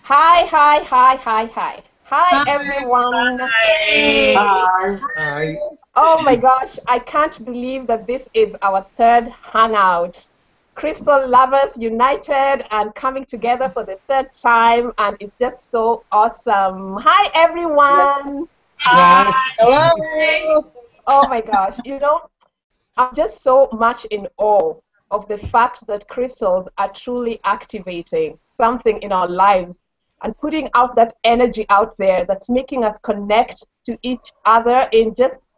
Hi, hi, hi, hi, hi. Hi, Hi. everyone. Hi. Hi. Hi. Oh my gosh, I can't believe that this is our third hangout. Crystal lovers united and coming together for the third time, and it's just so awesome. Hi, Yes. everyone. Hi. Hello. Oh my gosh, I'm just so much in awe of the fact that crystals are truly activating something in our lives and putting out that energy out there that's making us connect to each other in just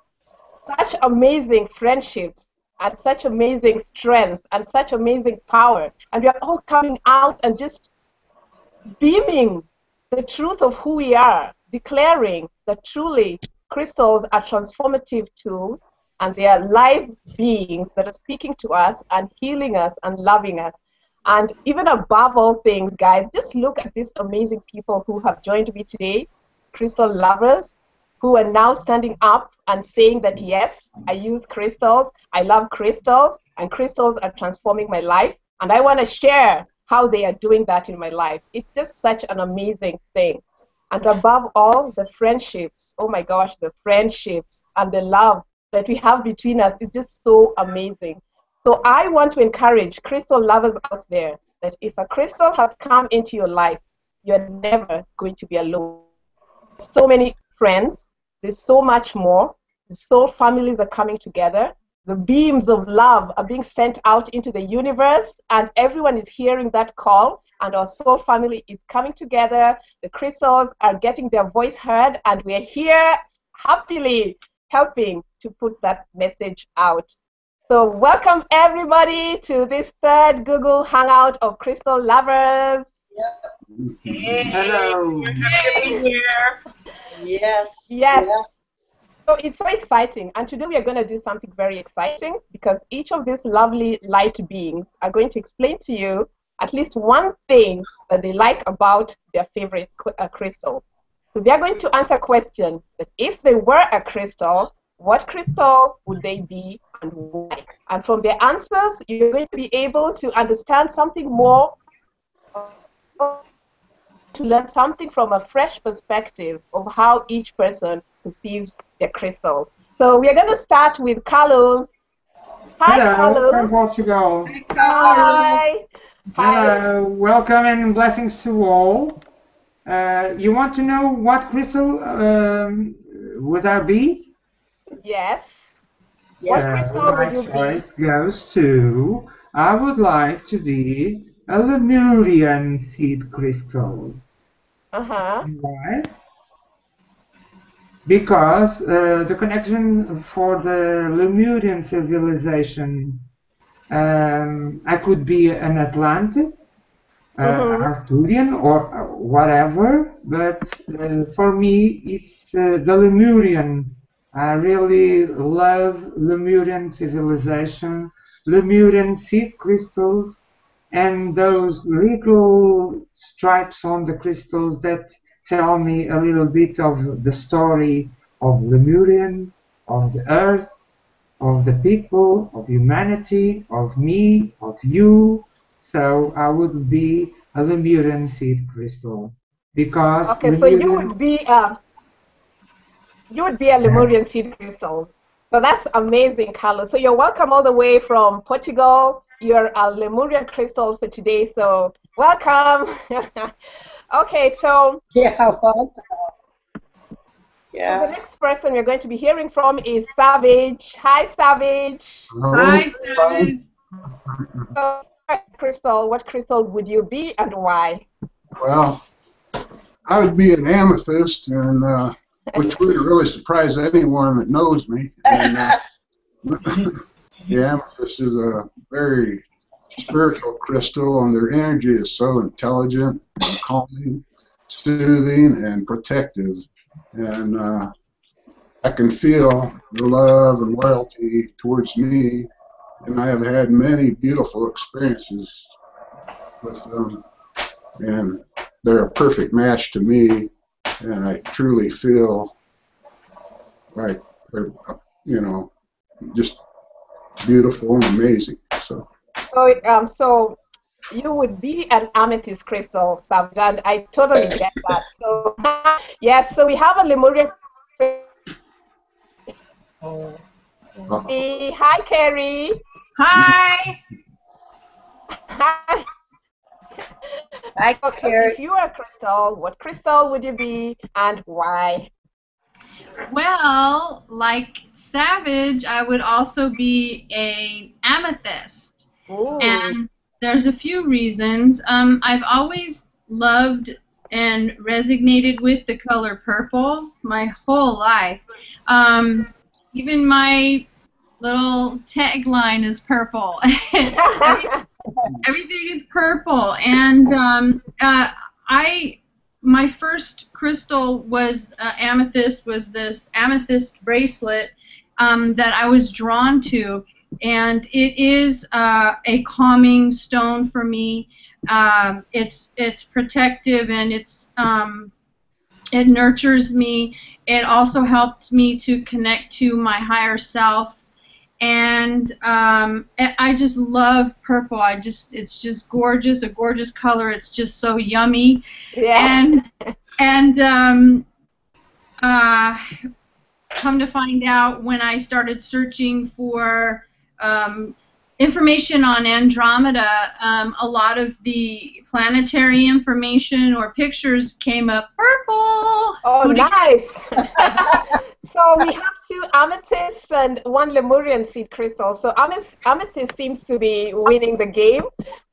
such amazing friendships and such amazing strength and such amazing power. And we are all coming out and just beaming the truth of who we are, declaring that truly crystals are transformative tools and they are live beings that are speaking to us and healing us and loving us. And even above all things, guys, just look at these amazing people who have joined me today, crystal lovers, who are now standing up and saying that, yes, I use crystals, I love crystals, and crystals are transforming my life. And I want to share how they are doing that in my life. It's just such an amazing thing. And above all, the friendships. Oh my gosh, the friendships and the love that we have between us is just so amazing. So I want to encourage crystal lovers out there that if a crystal has come into your life, you're never going to be alone. So many friends, there's so much more. The soul families are coming together. The beams of love are being sent out into the universe, and everyone is hearing that call. And our soul family is coming together. The crystals are getting their voice heard, and we're here happily helping to put that message out. So, welcome everybody to this third Google Hangout of Crystal Lovers. Hey, Hello. we're happy to be here. Yes. Yes. Yeah. So it's so exciting. And today we are going to do something very exciting because each of these lovely light beings are going to explain to you at least one thing that they like about their favorite crystal. So they are going to answer a question that if they were a crystal, what crystal would they be and why? And from their answers, you're going to be able to understand something more, to learn something from a fresh perspective of how each person perceives their crystals. So we are going to start with Carlos. Hi, Hello from Carlos. Portugal. Hi, Carlos. Hi. Hi. Hello. Welcome and blessings to all. You want to know what crystal would I be? Yes. What Yes. crystal would My you choice be? goes to, I would like to be a Lemurian seed crystal. Uh-huh. Why? Because the connection for the Lemurian civilization, I could be an Atlantic, Mm-hmm. Arthurian, or whatever, but for me it's the Lemurian. I really love Lemurian civilization, Lemurian seed crystals, and those little stripes on the crystals that tell me a little bit of the story of Lemurian, of the earth, of the people, of humanity, of me, of you. So I would be a Lemurian seed crystal because Okay, so Lemurian. you would be a Lemurian seed crystal. So that's amazing, Carlos. So you're welcome all the way from Portugal. You're a Lemurian crystal for today. So welcome. Okay, Yeah. Welcome. so the Yeah. next person we're going to be hearing from is Savage. Hi, Savage. Hello. Hi, Fine. Simon. So, crystal, what crystal would you be and why? Well, I would be an amethyst, and which wouldn't really surprise anyone that knows me. And the amethyst is a very spiritual crystal, and their energy is so intelligent and calming, soothing, and protective. And I can feel their love and loyalty towards me, and I have had many beautiful experiences with them. And they're a perfect match to me, and I truly feel like they're, you know, just beautiful and amazing. So, So you would be an amethyst crystal, Savage, and I totally get that. So, yes, so we have a Lemurian. Hey, hi, Carrie. Hi. Hi. Hi, Carrie. If you were a crystal, what crystal would you be and why? Well, like Savage, I would also be an amethyst. Ooh. And there's a few reasons. I've always loved and resonated with the color purple my whole life. Even my little tagline is purple. Everything is purple. And my first crystal was amethyst, was this amethyst bracelet that I was drawn to. And it is a calming stone for me. It's protective, and it nurtures me. It also helped me to connect to my higher self. And I just love purple. It's just gorgeous, a gorgeous color. It's just so yummy. Yeah. And come to find out, when I started searching for information on Andromeda, a lot of the planetary information or pictures came up purple. Oh, nice. So we have 2 amethysts and 1 Lemurian seed crystal. So amethyst seems to be winning the game.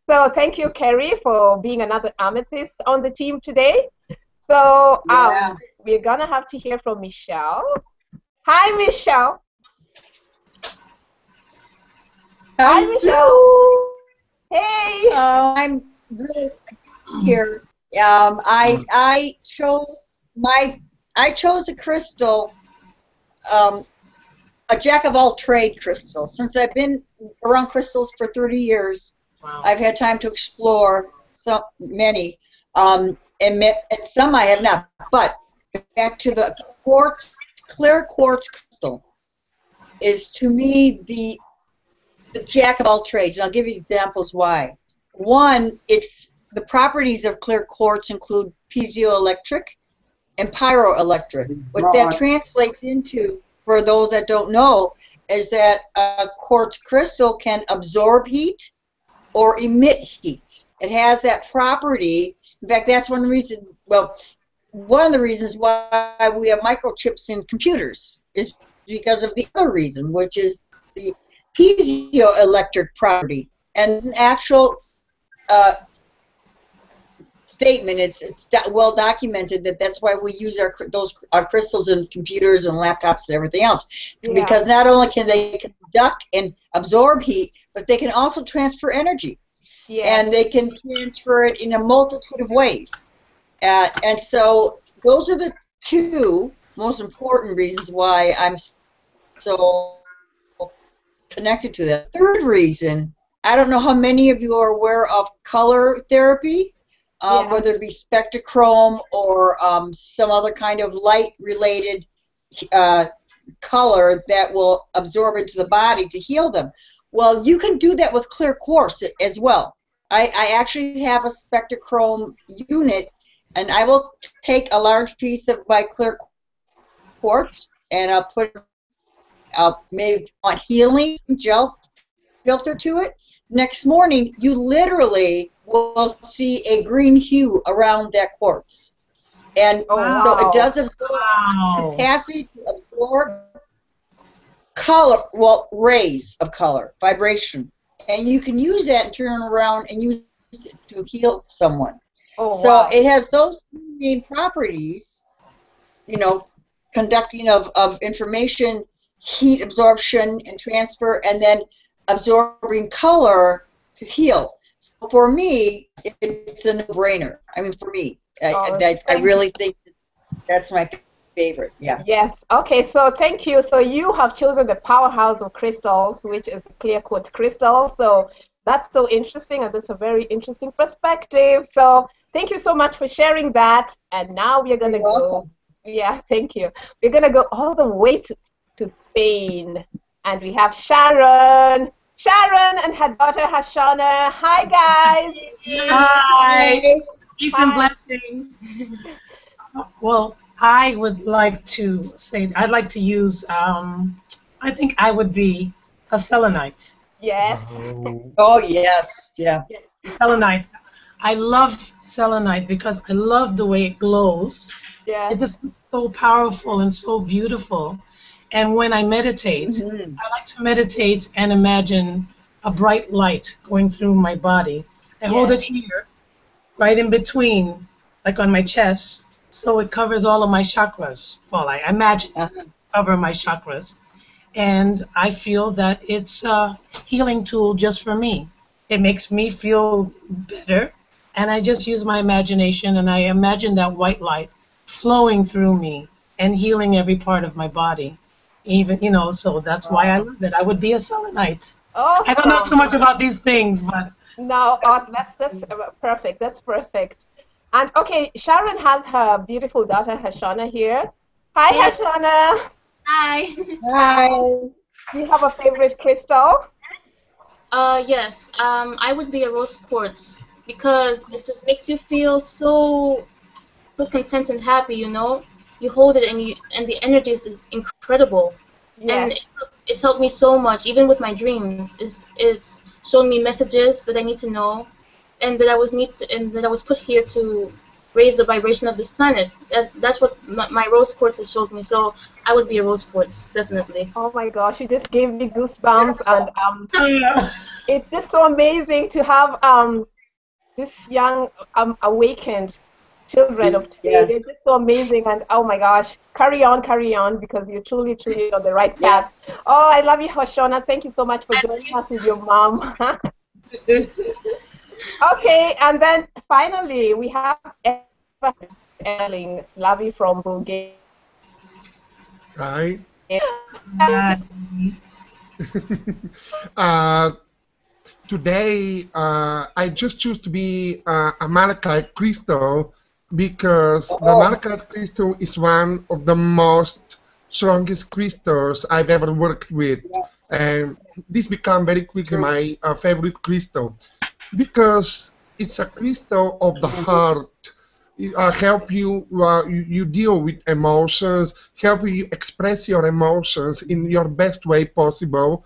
So thank you, Carrie, for being another amethyst on the team today. So we're going to have to hear from Michelle. Hi, Michelle. Hi, Michelle. Hey. I'm really here. I chose a crystal, a jack of all trade crystal. Since I've been around crystals for 30 years, wow. I've had time to explore many, and some I have not. But back to the quartz, clear quartz crystal is to me the jack of all trades. And I'll give you examples why. One, the properties of clear quartz include piezoelectric and pyroelectric. What that translates into, for those that don't know, is that a quartz crystal can absorb heat or emit heat. It has that property. In fact, that's one reason. Well, one of the reasons why we have microchips in computers is because of the other reason, which is the piezoelectric property. And an actual statement, it's well documented that that's why we use our crystals in computers and laptops and everything else. Yeah. Because not only can they conduct and absorb heat, but they can also transfer energy. Yeah. And they can transfer it in a multitude of ways. And so those are the 2 most important reasons why I'm so connected to that. Third reason, I don't know how many of you are aware of color therapy, whether it be spectrochrome or some other kind of light-related color that will absorb into the body to heal them. Well, you can do that with clear quartz as well. I actually have a spectrochrome unit, and I will take a large piece of my clear quartz and I'll maybe want healing gel filter to it. Next morning, you literally will see a green hue around that quartz. And so it does absorb capacity to absorb color, rays of color, vibration. And you can use that and turn around and use it to heal someone. So it has those main properties, conducting of information, heat absorption and transfer, and then absorbing color to heal. So for me, it's a no-brainer. I mean, for me, I really think that's my favorite. Yeah. Yes. Okay. So thank you. So you have chosen the powerhouse of crystals, which is the clear quartz crystal. So that's so interesting, and that's a very interesting perspective. So thank you so much for sharing that. And now we are going to go. Welcome. Yeah. Thank you. We're going to go all the way to Spain, and we have Sharon. Sharon and her daughter Hashana. Hi, guys. Hi. Peace and Hi. blessings. Well, I would like to say, I'd like to use, I think I would be a selenite. Yes. Oh, yes. Yeah. Selenite. I love selenite because I love the way it glows. Yes. It just looks so powerful and so beautiful. And when I meditate, I like to meditate and imagine a bright light going through my body. I hold it here, right in between, like on my chest, so it covers all of my chakras. Well, I imagine it to cover my chakras. And I feel that it's a healing tool just for me. It makes me feel better. And I just use my imagination, and I imagine that white light flowing through me and healing every part of my body. Even, you know, so that's why I love it. I would be a selenite. Awesome. I don't know too much about these things, but... No, that's perfect. That's perfect. And, okay, Sharon has her beautiful daughter, Hashana, here. Hi, Hashana. Hi. Hi. Do you have a favorite crystal? Yes. I would be a rose quartz because it just makes you feel so content and happy. You know, you hold it and the energy is incredible. Yes. And it's helped me so much, even with my dreams. It's shown me messages that I need to know, and that I was put here to raise the vibration of this planet. That's what my rose quartz has showed me. So I would be a rose quartz, definitely. Oh my gosh, you just gave me goosebumps, and it's just so amazing to have this young awakened children of today. Yes. They're just so amazing, and oh my gosh, carry on, because you're truly on the right path. Oh, I love you, Hoshona. Thank you so much for joining us with your mom. Okay, and then finally we have Slavi from Bulgaria. Hi. Today, I just choose to be a malachite crystal because the malachite crystal is one of the most strongest crystals I've ever worked with, and this became very quickly my favorite crystal because it's a crystal of the heart. Help you you deal with emotions, help you express your emotions in your best way possible.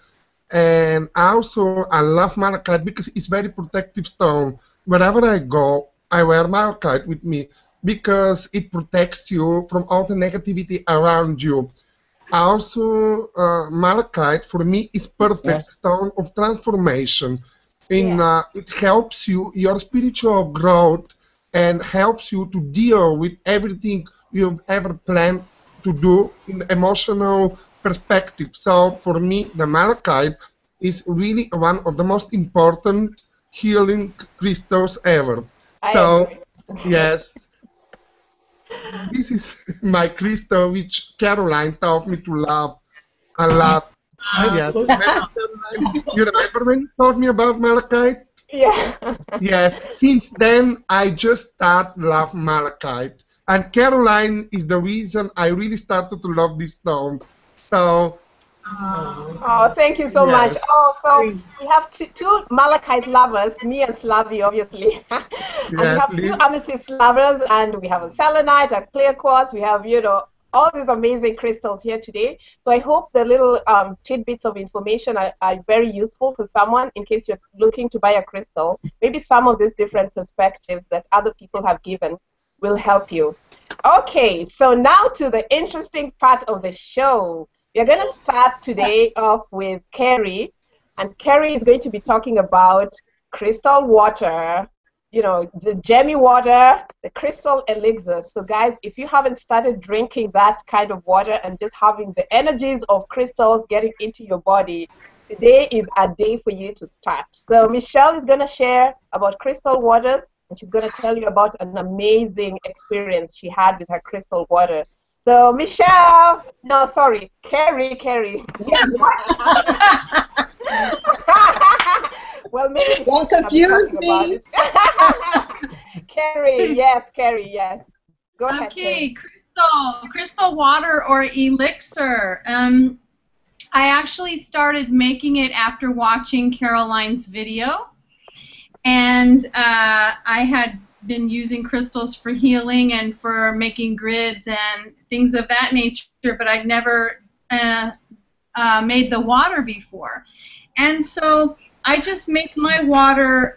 And also I love malachite because it's very protective stone. Wherever I go, I wear malachite with me because it protects you from all the negativity around you. Also, malachite for me is perfect stone of transformation. It helps you your spiritual growth and helps you to deal with everything you've ever planned to do in the emotional perspective. So for me, the malachite is really one of the most important healing crystals ever. So yes, this is my crystal which Caroline taught me to love a lot. Yes. You remember when you taught me about malachite? Yeah. Yes. Since then, I just started love malachite, and Caroline is the reason I really started to love this stone. So. Oh, thank you so much. Oh, so we have two malachite lovers, me and Slavi, obviously. And we have two amethyst lovers, and we have a selenite, a clear quartz. We have, you know, all these amazing crystals here today. So I hope the little tidbits of information are very useful for someone in case you're looking to buy a crystal. Maybe some of these different perspectives that other people have given will help you. Okay, so now to the interesting part of the show. We're going to start today off with Carrie, and Carrie is going to be talking about crystal water, you know, the gemmy water, the crystal elixir. So guys, if you haven't started drinking that kind of water and just having the energies of crystals getting into your body, today is a day for you to start. So Michelle is going to share about crystal waters, and she's going to tell you about an amazing experience she had with her crystal water. So Michelle, no, sorry, Carrie. Yes. Well, maybe don't confuse me. Carrie, yes. Go ahead. Okay, crystal water or elixir. I actually started making it after watching Caroline's video, and I had been using crystals for healing and for making grids and things of that nature, but I'd never made the water before. And so I just make my water,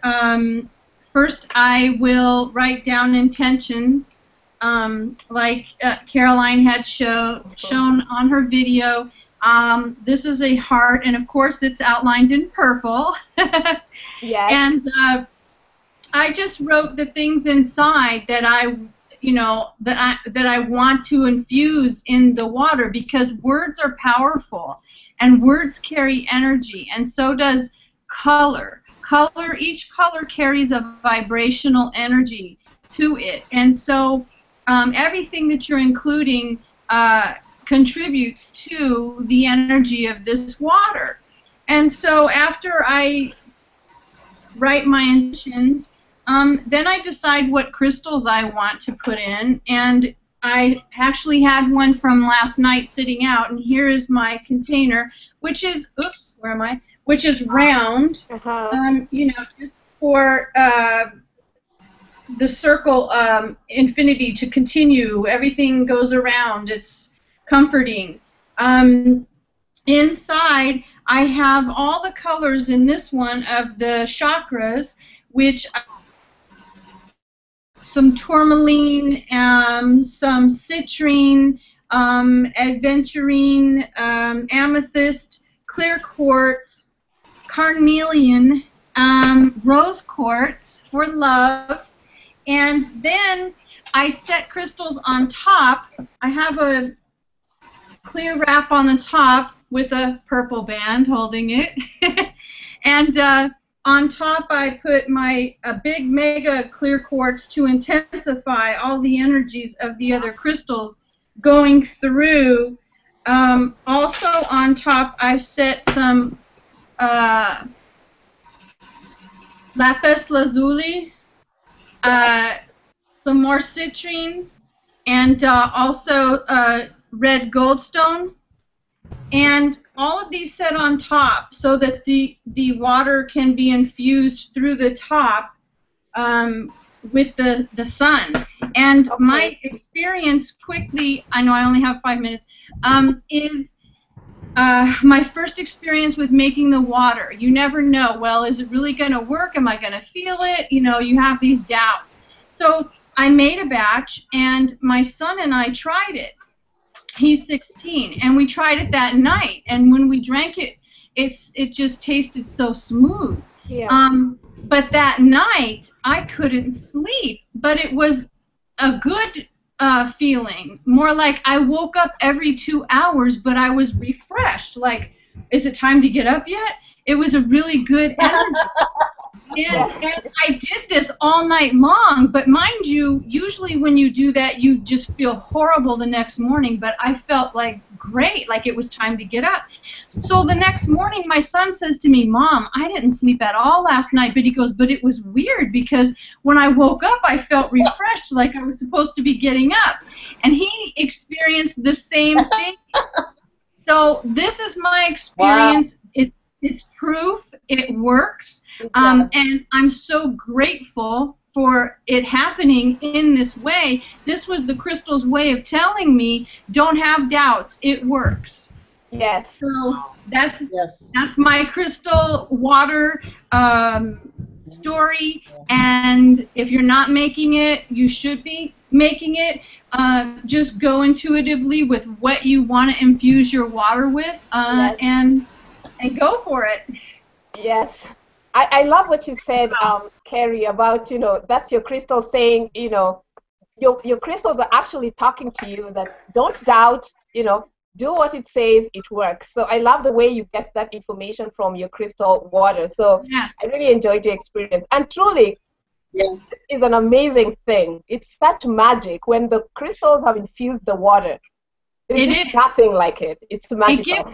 first I will write down intentions, like Caroline had shown on her video. This is a heart, and of course it's outlined in purple. Yes. And I just wrote the things inside that I want to infuse in the water, because words are powerful and words carry energy, and so does color. Each color carries a vibrational energy to it, and so everything that you're including contributes to the energy of this water. And so after I write my intentions, then I decide what crystals I want to put in, and I actually had one from last night sitting out, and here is my container, which is, oops, where am I? Which is round, you know, just for the circle infinity to continue. Everything goes around. It's comforting. Inside, I have all the colors in this one of the chakras, which some tourmaline, some citrine, aventurine, amethyst, clear quartz, carnelian, rose quartz for love, and then I set crystals on top. I have a clear wrap on the top with a purple band holding it, and on top I put a big mega clear quartz to intensify all the energies of the other crystals going through. Also on top I've set some lapis lazuli, some more citrine, and also red goldstone, and all of these set on top so that the water can be infused through the top with the sun. And my experience quickly, I know I only have 5 minutes, is my first experience with making the water. You never know, well, is it really going to work? Am I going to feel it? You know, you have these doubts. So I made a batch, and my son and I tried it. He's 16, and we tried it that night, and when we drank it, it just tasted so smooth. Yeah. But that night, I couldn't sleep, but it was a good feeling, more like I woke up every 2 hours, but I was refreshed, like, is it time to get up yet? It was a really good energy. And I did this all night long, but mind you, usually when you do that, you just feel horrible the next morning, but I felt like great, like it was time to get up. So the next morning, my son says to me, Mom, I didn't sleep at all last night, but he goes, but it was weird, because when I woke up, I felt refreshed, like I was supposed to be getting up. And he experienced the same thing. So this is my experience. Wow. It's proof. It works. And I'm so grateful for it happening in this way. This was the crystal's way of telling me, don't have doubts. It works. Yes. So that's my crystal water story. And if you're not making it, you should be making it. Just go intuitively with what you want to infuse your water with, and go for it. Yes. I love what you said, Carrie, about, you know, that's your crystal saying, you know, your crystals are actually talking to you that don't doubt, you know, do what it says, it works. So I love the way you get that information from your crystal water. So I really enjoyed your experience. And truly, it is an amazing thing. It's such magic when the crystals have infused the water. It's nothing like it. It's magical.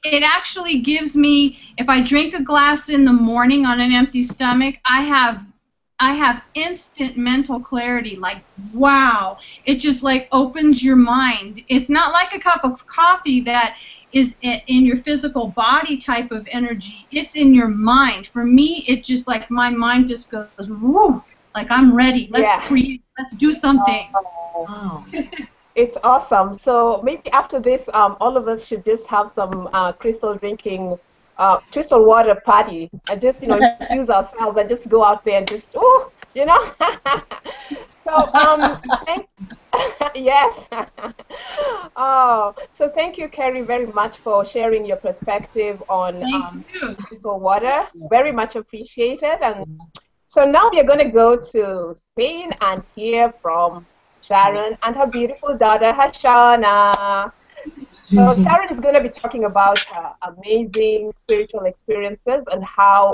It actually gives me, if I drink a glass in the morning on an empty stomach, I have instant mental clarity. Like, wow. It just like opens your mind. It's not like a cup of coffee that is in your physical body type of energy. It's in your mind. For me, it's just like my mind just goes, woo, like I'm ready. Let's create. Let's do something. Wow. It's awesome. So maybe after this, all of us should just have some crystal drinking, crystal water party, and just infuse ourselves and just go out there and just So yes. Oh, so thank you, Carrie, very much for sharing your perspective on crystal water. Very much appreciated. And so now we are going to go to Spain and hear from Sharon and her beautiful daughter, Hashana. So Sharon is going to be talking about her amazing spiritual experiences and how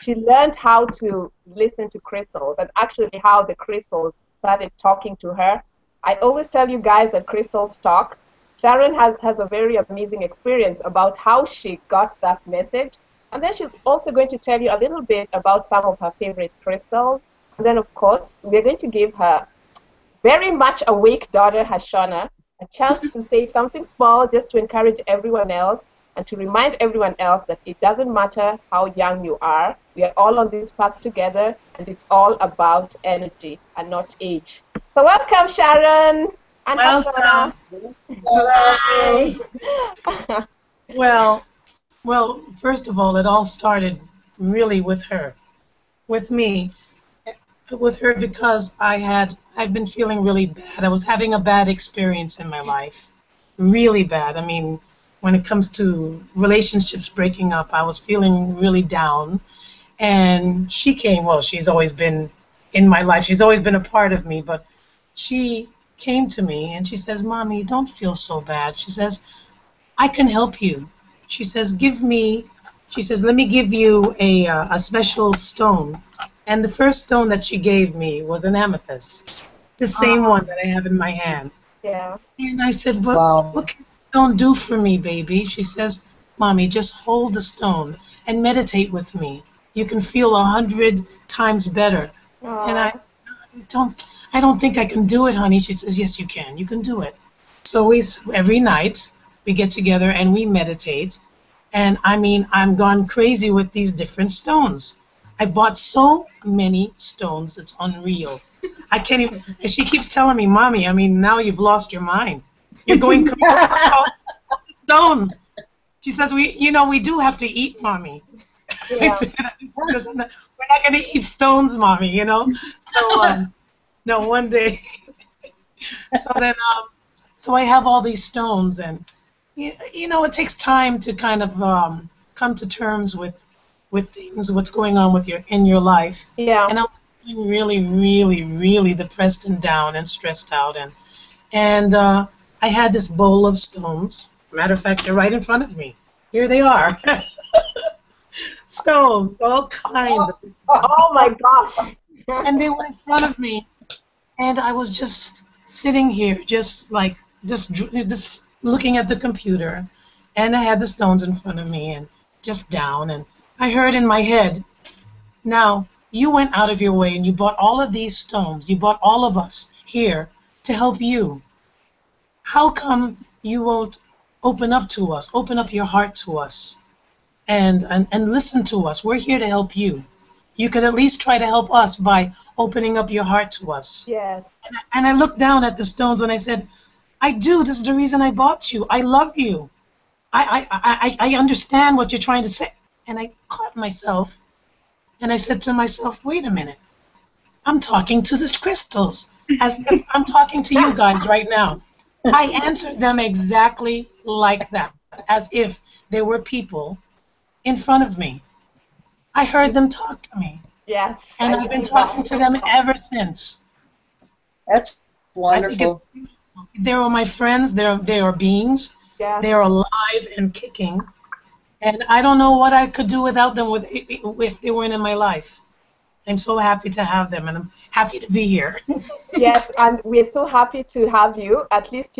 she learned how to listen to crystals and actually how the crystals started talking to her. I always tell you guys that crystals talk. Sharon has a very amazing experience about how she got that message. And then she's also going to tell you a little bit about some of her favorite crystals. And then, of course, we're going to give her very much awake daughter, Hashana, a chance to say something small just to encourage everyone else and to remind everyone else that it doesn't matter how young you are. We are all on this path together, and it's all about energy and not age. So welcome, Sharon and Hashana. Hi. Well, first of all, it all started really with her, with me, with her because I'd been feeling really bad. I was having a bad experience in my life, really bad. I mean, when it comes to relationships breaking up, I was feeling really down. And she came, well, she's always been in my life. She's always been a part of me, but she came to me and she says, Mommy, don't feel so bad. She says, I can help you. She says, let me give you a special stone. And the first stone that she gave me was an amethyst, the same one that I have in my hand. Yeah. And I said, what can the stone do for me, baby? She says, Mommy, just hold the stone and meditate with me. You can feel 100 times better. And I don't think I can do it, honey. She says, yes, you can. You can do it. So every night we get together and we meditate. And I mean, I'm gone crazy with these different stones. I bought so many stones, it's unreal. I can't even, and she keeps telling me, Mommy, I mean, now you've lost your mind. You're going crazy with all the stones. She says, we do have to eat, Mommy. Yeah. We're not going to eat stones, Mommy, So, no, one day. So I have all these stones, and, it takes time to kind of come to terms with things, what's going on in your life. Yeah. And I was feeling really, really, really depressed and down and stressed out. And I had this bowl of stones. Matter of fact, they're right in front of me. Here they are. Stones, all kinds. Oh my gosh. And they were in front of me. And I was just sitting here, just looking at the computer. And I had the stones in front of me and just down. And I heard in my head, now, you went out of your way and you bought all of these stones. You bought all of us here to help you. How come you won't open up to us, open up your heart to us, and listen to us? We're here to help you. You could at least try to help us by opening up your heart to us. Yes. And I looked down at the stones and I said, I do. This is the reason I bought you. I love you. I understand what you're trying to say. And I caught myself, and I said to myself, wait a minute. I'm talking to the crystals, as if I'm talking to you guys right now. I answered them exactly like that, as if they were people in front of me. I heard them talk to me. Yes. And I've been talking to them ever since. That's wonderful. They were my friends. They are beings. Yeah. They are alive and kicking. And I don't know what I could do without them if they weren't in my life. I'm so happy to have them, and I'm happy to be here. Yes, and we're so happy to have you. At least,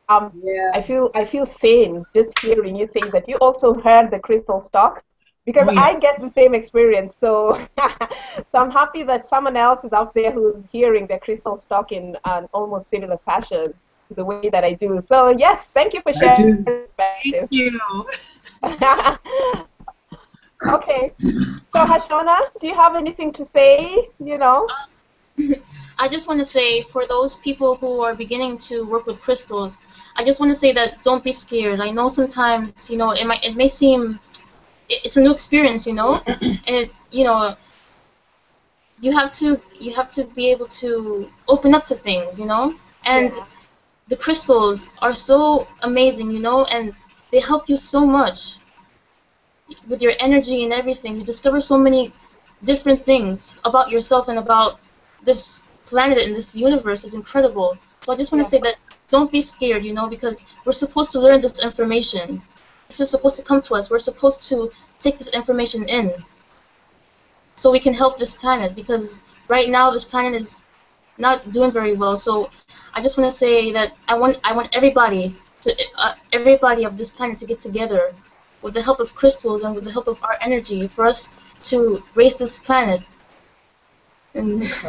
I feel sane just hearing you say that you also heard the crystals talk, because I get the same experience. So, so I'm happy that someone else is out there who's hearing the crystals talk in an almost similar fashion to the way that I do. So yes, thank you for sharing. perspective. Thank you. Okay. So Hashona, do you have anything to say? You know? I just want to say, for those people who are beginning to work with crystals, I just want to say that don't be scared. I know sometimes, you know, it may seem it's a new experience, you know, and you know, you have to be able to open up to things, you know, and the crystals are so amazing, you know, and they help you so much with your energy and everything. You discover so many different things about yourself and about this planet and this universe. Is incredible. So I just want to say that don't be scared, you know, because we're supposed to learn this information. This is supposed to come to us. We're supposed to take this information in so we can help this planet, because right now this planet is not doing very well. So I just want to say that I want everybody of this planet to get together with the help of crystals and with the help of our energy for us to raise this planet. And She's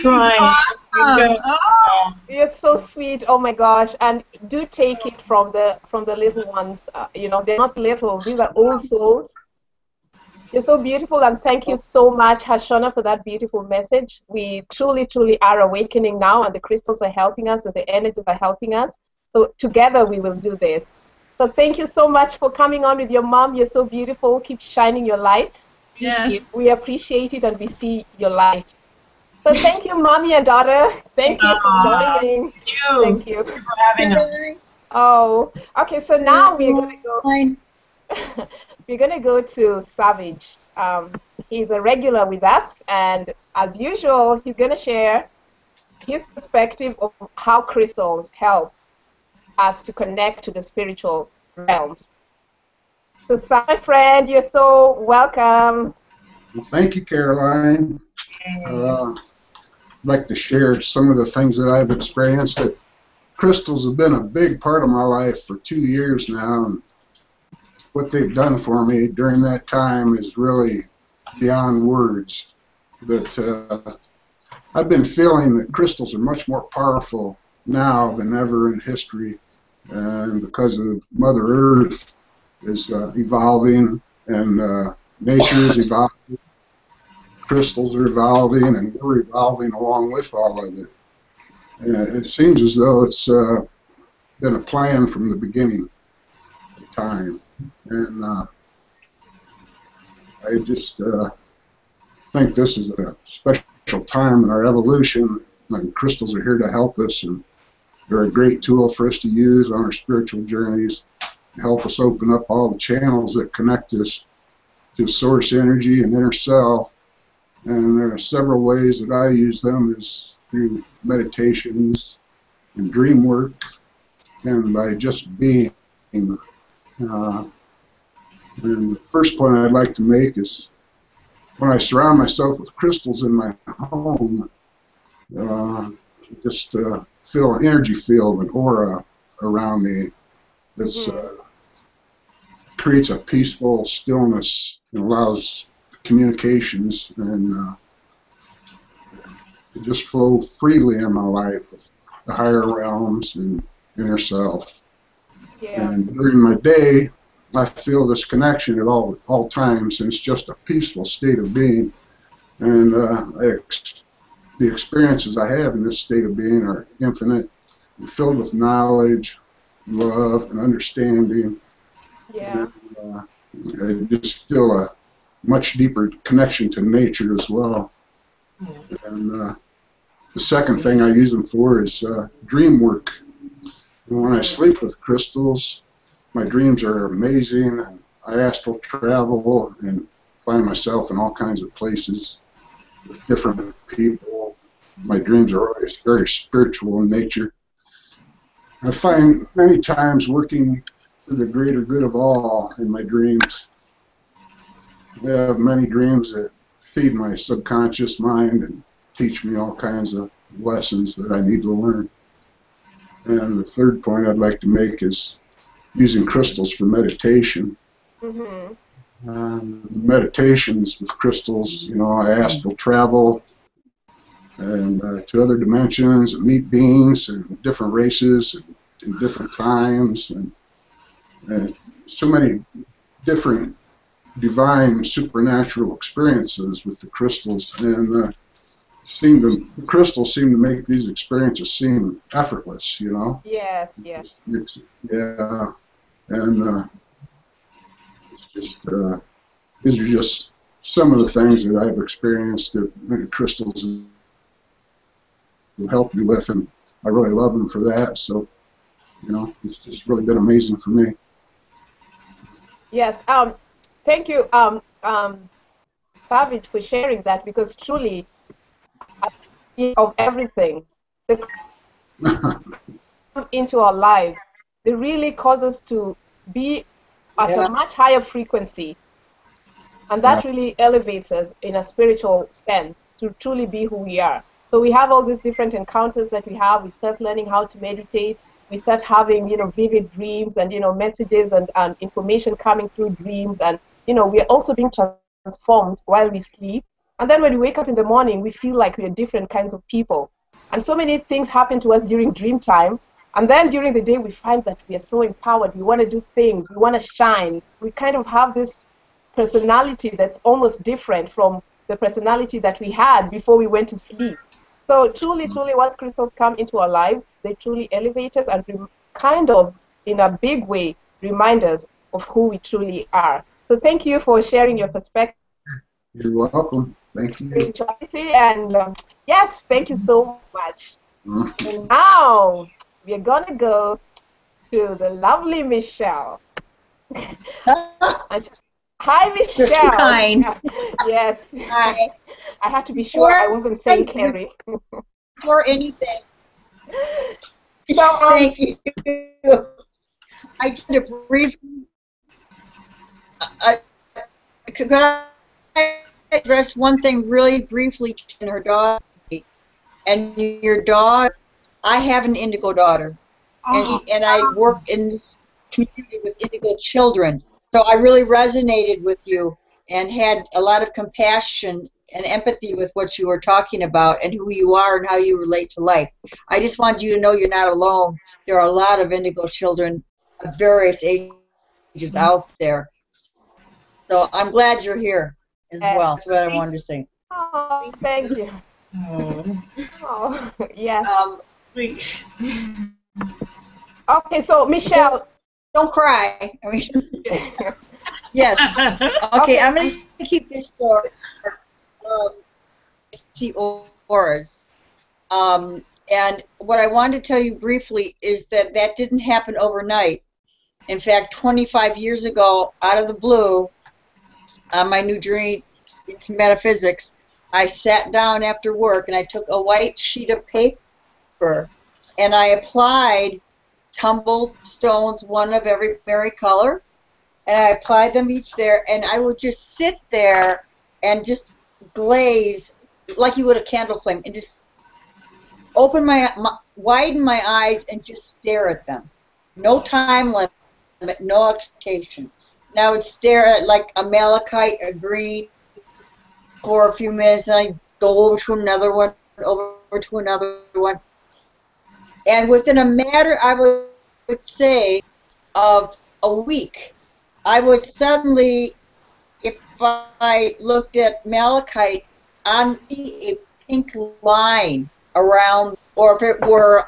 crying. Oh, you're so sweet. Oh my gosh! And do take it from the little ones. You know, they're not little. These are old souls. You're so beautiful, and thank you so much, Hashona, for that beautiful message. We truly, truly are awakening now, and the crystals are helping us, and the energies are helping us. So together we will do this. So thank you so much for coming on with your mom. You're so beautiful. Keep shining your light. Yes. We appreciate it, and we see your light. So thank you, mommy and daughter. Thank you for joining. Thank you for having us. Oh, okay. So now we're gonna go. We're gonna go to Savage. He's a regular with us, and as usual, he's gonna share his perspective of how crystals help us to connect to the spiritual realms. So, my friend, you're so welcome. Well, thank you, Caroline. I'd like to share some of the things that I've experienced. That crystals have been a big part of my life for 2 years now, and what they've done for me during that time is really beyond words. But I've been feeling that crystals are much more powerful now than ever in history, and because of Mother Earth is evolving, and nature is evolving, crystals are evolving, and we're evolving along with all of it. And it seems as though it's been a plan from the beginning of time. And I just think this is a special time in our evolution, and crystals are here to help us, and they're a great tool for us to use on our spiritual journeys, to help us open up all the channels that connect us to source energy and inner self. And there are several ways that I use them, is through meditations and dream work, and by just being. And the first point I'd like to make is when I surround myself with crystals in my home, just feel an energy field, an aura around me that creates a peaceful stillness and allows communications and to just flow freely in my life with the higher realms and inner self. Yeah. And during my day, I feel this connection at all times, and it's just a peaceful state of being. And the experiences I have in this state of being are infinite and filled with knowledge, love, and understanding. Yeah. And I just feel a much deeper connection to nature as well. And the second thing I use them for is dream work. And when I sleep with crystals, my dreams are amazing, and I astral travel and find myself in all kinds of places with different people. My dreams are always very spiritual in nature. I find many times working for the greater good of all in my dreams. I have many dreams that feed my subconscious mind and teach me all kinds of lessons that I need to learn. And the third point I'd like to make is using crystals for meditation. Meditations with crystals, you know, I astral travel and to other dimensions and meet beings and different races and in different times, and so many different divine supernatural experiences with the crystals, and the crystals seem to make these experiences seem effortless, you know. Yes, yes. Yeah, and it's just these are just some of the things that I've experienced that crystals have helped me with, and I really love them for that. So, you know, it's just really been amazing for me. Yes. Thank you, Savage, for sharing that, because truly, of everything that come into our lives, they really cause us to be at a much higher frequency, and that really elevates us in a spiritual sense to truly be who we are. So we have all these different encounters that we have. We start learning how to meditate. We start having, vivid dreams and, messages and information coming through dreams. And, we're also being transformed while we sleep. And then when we wake up in the morning, we feel like we're different kinds of people. And so many things happen to us during dream time. And then during the day, we find that we are so empowered. We want to do things. We want to shine. We kind of have this personality that's almost different from the personality that we had before we went to sleep. So truly, truly, once crystals come into our lives, they truly elevate us and kind of, in a big way, remind us of who we truly are. So thank you for sharing your perspective. You're welcome. Thank you. Spirituality, and yes, thank you so much. And now we're going to go to the lovely Michelle. Hi, Michelle. You're too kind. Yes. Hi. I have to be sure I wasn't saying Carrie. Or anything. So, thank you. I did a brief. Could I address one thing really briefly to her daughter? And your daughter, I have an indigo daughter, and I work in this community with indigo children. So I really resonated with you and had a lot of compassion and empathy with what you were talking about and who you are and how you relate to life. I just wanted you to know you're not alone. There are a lot of indigo children of various ages out there. So I'm glad you're here as well. That's what I wanted to say. Oh, thank you. Oh, yes. Okay, so Michelle. Don't cry. I mean, yes. Okay, I'm going to keep this short. See auras. And what I wanted to tell you briefly is that that didn't happen overnight. In fact, 25 years ago, out of the blue, on my new journey into metaphysics, I sat down after work and I took a white sheet of paper and I applied tumbled stones, one of every color, and I applied them each there, and I would just sit there and just glaze like you would a candle flame, and just widen my eyes and just stare at them. No time limit, no expectation. And I would stare at like a malachite, a green, for a few minutes, and I'd go over to another one, over to another one. And within a matter, I would say, of a week, I would suddenly, if I looked at malachite, on a pink line around, or if it were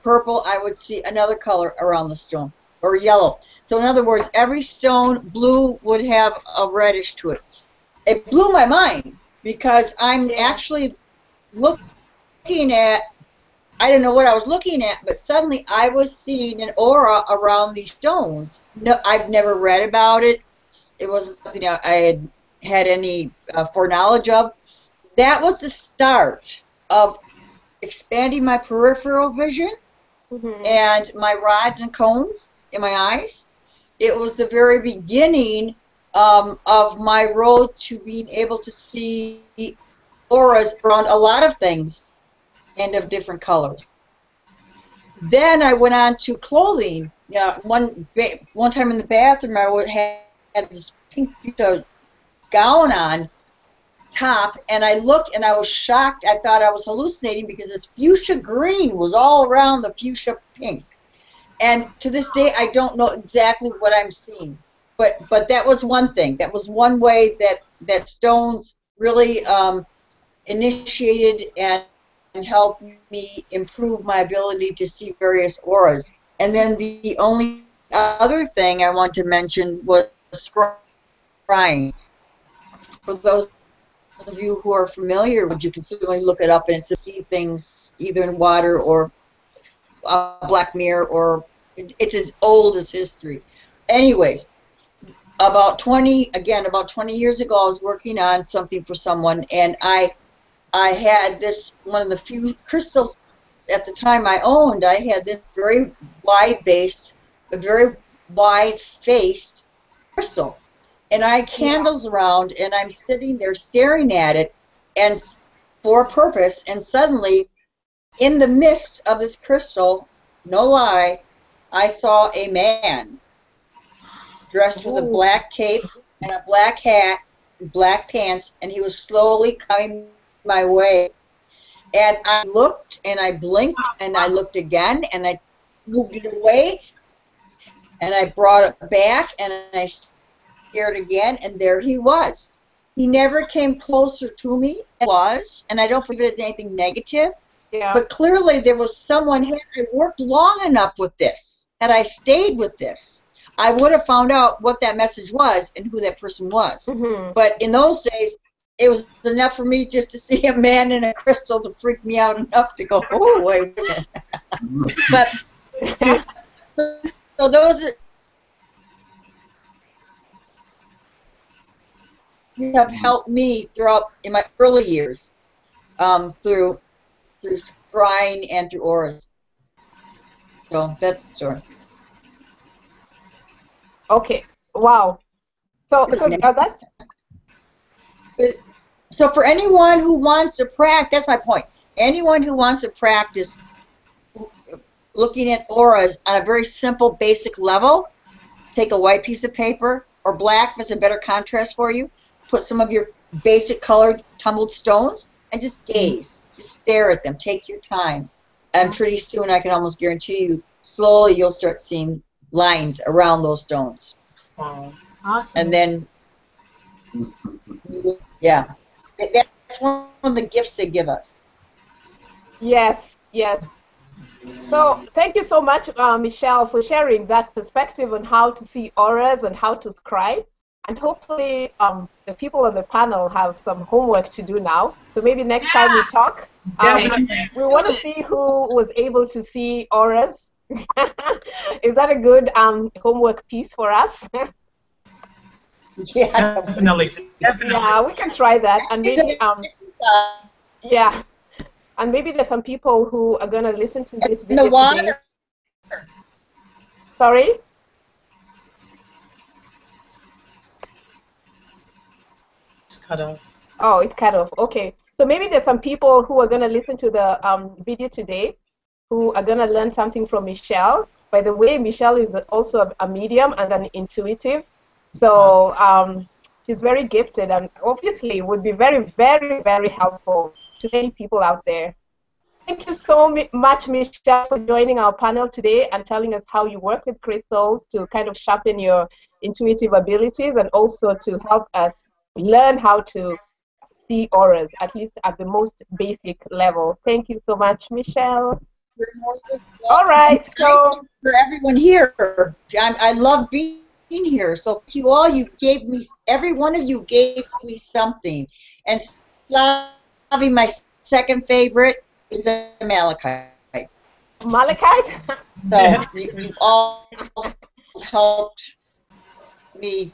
purple, I would see another color around the stone, or yellow. So in other words, every stone, blue would have a reddish to it. It blew my mind, because I'm actually looking at, I didn't know what I was looking at, but suddenly I was seeing an aura around these stones. No, I've never read about it. It wasn't something I had any foreknowledge of. That was the start of expanding my peripheral vision and my rods and cones in my eyes. It was the very beginning of my road to being able to see auras around a lot of things and of different colors. Then I went on to clothing. Yeah, one time in the bathroom, I had this pink gown on top, and I looked and I was shocked. I thought I was hallucinating because this fuchsia green was all around the fuchsia pink. And to this day, I don't know exactly what I'm seeing. But that was one thing. That was one way that stones really initiated and helped me improve my ability to see various auras. And then the only other thing I want to mention was scrying. For those of you who are familiar, you can certainly look it up and see things either in water or black mirror, or it's as old as history. Anyways, about 20 years ago, I was working on something for someone, and I had this, one of the few crystals at the time I owned. I had this very wide-based, a very wide-faced crystal, and I had candles around, and I'm sitting there staring at it, and for a purpose, and suddenly, in the midst of this crystal, no lie, I saw a man dressed with a black cape and a black hat and black pants, and he was slowly coming my way. And I looked, and I blinked, and I looked again, and I moved it away, and I brought it back, and I stared again, and there he was. He never came closer to me, and I don't believe it as anything negative, but clearly there was someone, had I worked long enough with this, had I stayed with this, I would have found out what that message was and who that person was. But in those days, it was enough for me just to see a man in a crystal to freak me out enough to go, oh, wait a minute. But so those are, have helped me throughout in my early years, through scrying and through auras. So that's the story. Okay. Wow. So that's. So for anyone who wants to practice, that's my point. Anyone who wants to practice looking at auras on a very simple, basic level, take a white piece of paper or black, that's a better contrast for you. Put some of your basic colored tumbled stones and just gaze. Just stare at them. Take your time. And pretty soon, I can almost guarantee you, slowly you'll start seeing lines around those stones. Wow. Awesome. And then, yeah, that's one of the gifts they give us. Yes, yes. So thank you so much, Michelle, for sharing that perspective on how to see auras and how to scribe. And hopefully the people on the panel have some homework to do now. So maybe next time we talk, we want to see who was able to see auras. Is that a good homework piece for us? Yeah, Definitely. Yeah, we can try that. And maybe, yeah. And maybe there's some people who are going to listen to this video today. Sorry? It's cut off. Oh, it cut off. Okay. So maybe there's some people who are going to listen to the video today who are going to learn something from Michelle. By the way, Michelle is also a medium and an intuitive. So she's very gifted and obviously would be very, very, very helpful to many people out there. Thank you so much, Michelle, for joining our panel today and telling us how you work with crystals to kind of sharpen your intuitive abilities and also to help us learn how to see auras, at least at the most basic level. Thank you so much, Michelle. All right, so for everyone here, I love being here. So you all, you gave me, every one of you gave me something. And Slavi, my second favorite, is a malachite. Malachite? So you all helped me.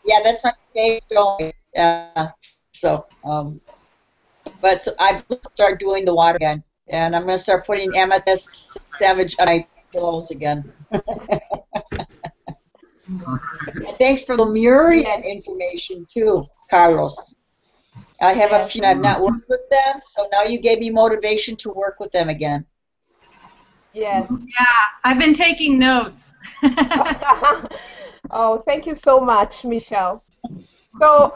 Yeah, that's my favorite stone. So, but so I've started doing the water again, and I'm going to start putting amethyst savage on my pillows again. Thanks for the Lemurian information too, Carlos. I have a few. I've not worked with them, so now you gave me motivation to work with them again. Yes. Yeah, I've been taking notes. Oh, thank you so much, Michelle. So,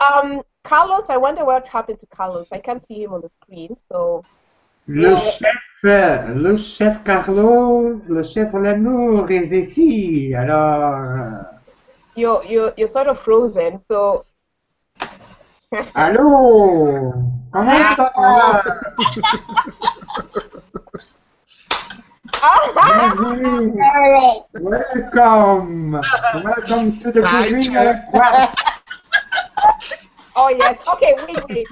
Carlos, I wonder what happened to Carlos. I can't see him on the screen. So, Le chef le chef Carlos, le chef L'amour est ici. Alors, You're sort of frozen, so. allô, comment ça va? Welcome to the cuisine of Quartz. Oh yes. Okay, wait.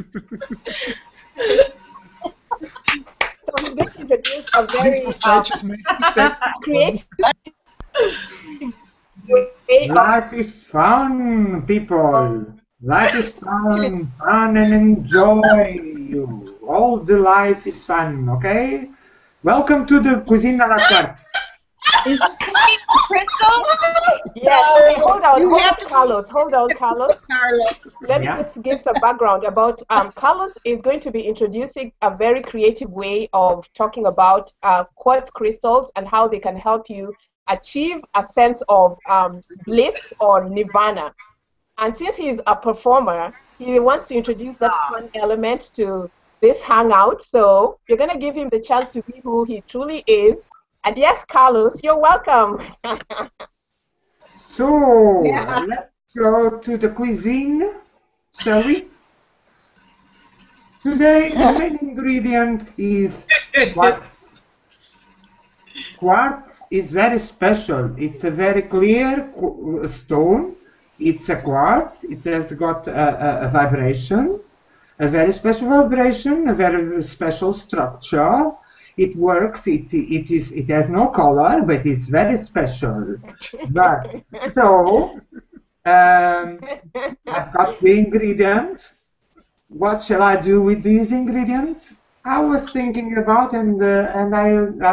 So I'm going to introduce a very creative way of. Life is fun, people. Life is fun and enjoy you. All the life is fun, okay? Welcome to the cuisine of Quartz. Is this cooking crystal? Yes, okay, hold on, Carlos. Carlos. Let me just give some background about Carlos is going to be introducing a very creative way of talking about quartz crystals and how they can help you achieve a sense of bliss or nirvana. And since he's a performer, he wants to introduce that fun element to this hangout. So you're going to give him the chance to be who he truly is. And yes, Carlos, you're welcome. So, let's go to the cuisine, shall we? Today, the main ingredient is quartz. Quartz is very special. It's a very clear stone. It's a quartz. It has got a vibration, a very special vibration, a very special structure. It works. It has no color, but it's very special. But so I've got the ingredients. What shall I do with these ingredients? I was thinking about, and I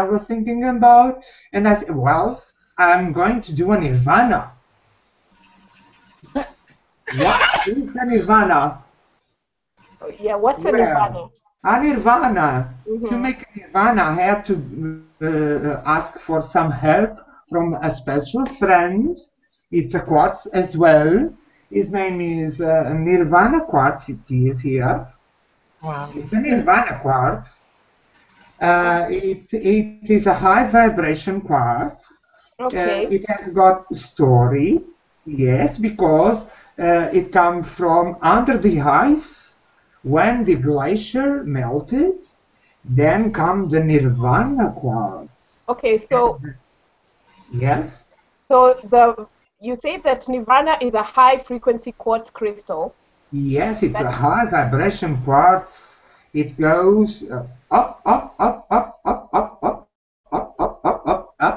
said, well, I'm going to do a nirvana. What is a nirvana? Yeah, what's a nirvana? A nirvana. To make a nirvana, I had to ask for some help from a special friend. It's a quartz as well. His name is Nirvana Quartz. It is here. Wow. It's a Nirvana quartz. It is a high vibration quartz. Okay. It has got story. Yes, because it comes from under the ice. When the glacier melted, then comes the Nirvana quartz. Okay, so yes. So you say that Nirvana is a high frequency quartz crystal. Yes, it's a high vibration quartz. It goes up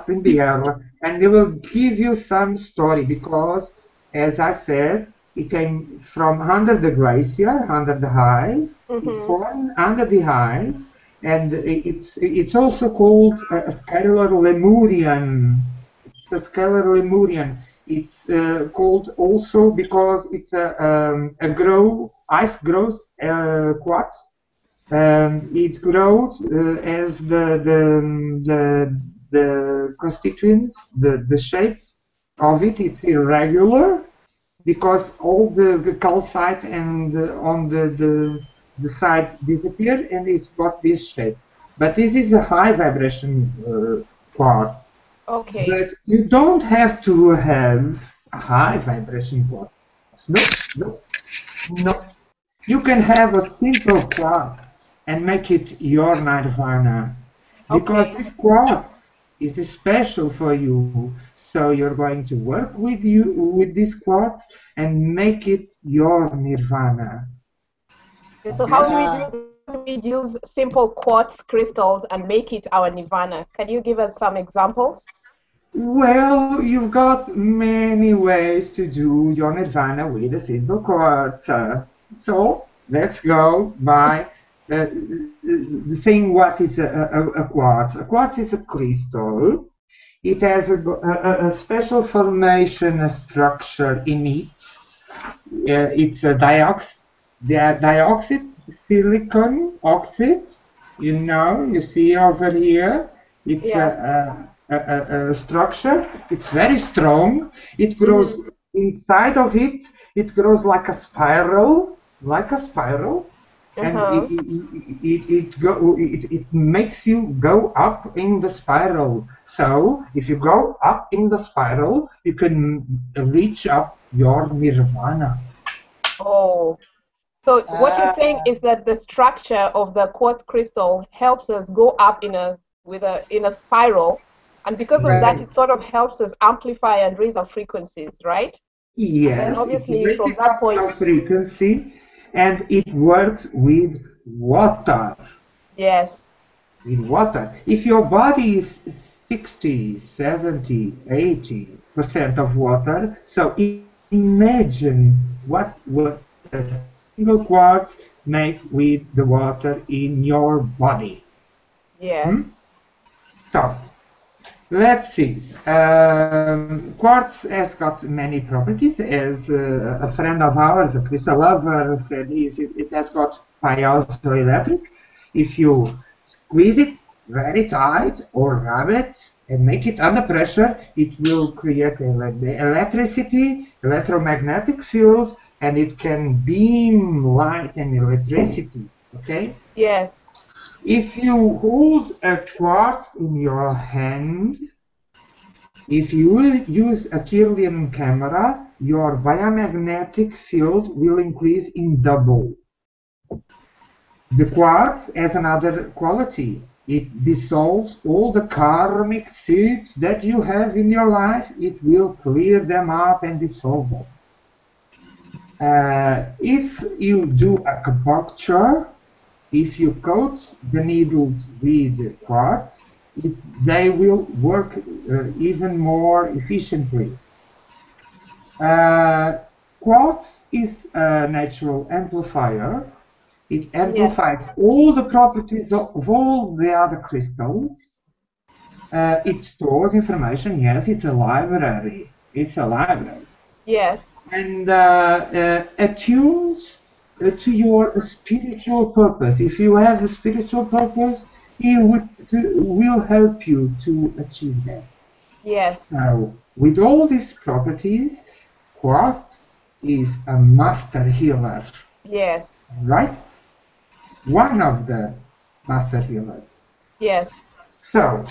in the air, and it will give you some story because, as I said, it came from under the glacier, under the ice. It's formed under the ice, and it's also called a scalar Lemurian. It's a scalar Lemurian. It's called also because it's ice grows quartz. It grows as the constituents, the shape of it. It's irregular. Because all the calcite and on the side disappeared, and it's got this shape. But this is a high vibration quartz. Okay. But you don't have to have a high vibration quartz. No. You can have a simple quartz and make it your nirvana. Because this quartz is special for you. So you're going to work with this quartz and make it your nirvana. So how do we use simple quartz crystals and make it our nirvana? Can you give us some examples? Well, you've got many ways to do your nirvana with a simple quartz. So let's go by saying what is a quartz. A quartz is a crystal. It has a special formation, a structure in it. It's a dioxide silicon oxide. You see over here. It's a structure. It's very strong. It grows inside of it. It grows like a spiral. and Uh-huh. it makes you go up in the spiral. So if you go up in the spiral, you can reach up your nirvana. Oh. So what you're Ah, saying is that the structure of the quartz crystal helps us go up in a spiral, and because of that, right. it sort of helps us amplify and raise our frequencies, right? And then Yes, it obviously from raises that up point, your frequency, and it works with water. yes, In water. If your body is 60, 70, 80% of water, so imagine what would a single quartz make with the water in your body. yes, Hmm? So, let's see. Quartz has got many properties. As a friend of ours, a crystal lover, said, it has got piezoelectric. If you squeeze it very tight or rub it and make it under pressure, it will create electricity, electromagnetic fields, and it can beam light and electricity. Okay? yes, If you hold a quartz in your hand, if you use a Kirlian camera, your biomagnetic field will increase in double. The quartz has another quality. It dissolves all the karmic seeds that you have in your life. It will clear them up and dissolve them. If you do acupuncture, if you coat the needles with quartz, they will work even more efficiently. Quartz is a natural amplifier. It yes, amplifies all the properties of all the other crystals. It stores information. Yes, it's a library. It's a library. yes, And attunes to your spiritual purpose. If you have a spiritual purpose, will help you to achieve that. yes, So, with all these properties, Quartz is a master healer, yes, right? One of the master healers. yes, So,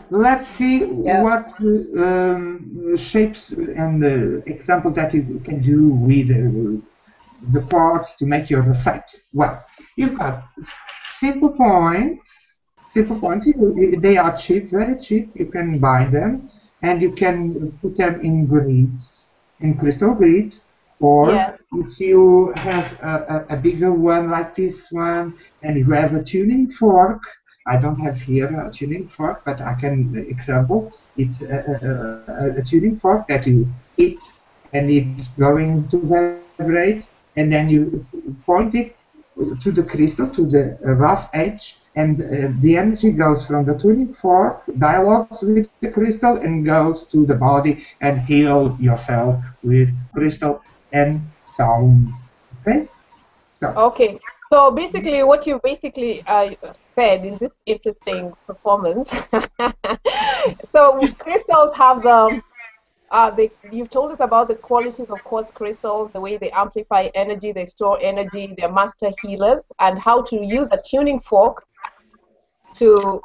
let's see Yeah. what shapes and example that you can do with the quartz to make your recipes. Well, you've got simple points. Simple points, they are cheap, very cheap. You can buy them and you can put them in grids, in crystal grids. Or yes. if you have a bigger one like this one and you have a tuning fork, I don't have here a tuning fork, but I can example. It's a tuning fork that you hit and it's going to vibrate, and then you point it to the crystal, to the rough edge, and the energy goes from the tuning fork, dialogues with the crystal, and goes to the body and heal yourself with crystal and sound. Okay? So, Okay. So basically, what you basically said in this interesting performance. So crystals have you've told us about the qualities of quartz crystals, the way they amplify energy, they store energy, they're master healers, and how to use a tuning fork to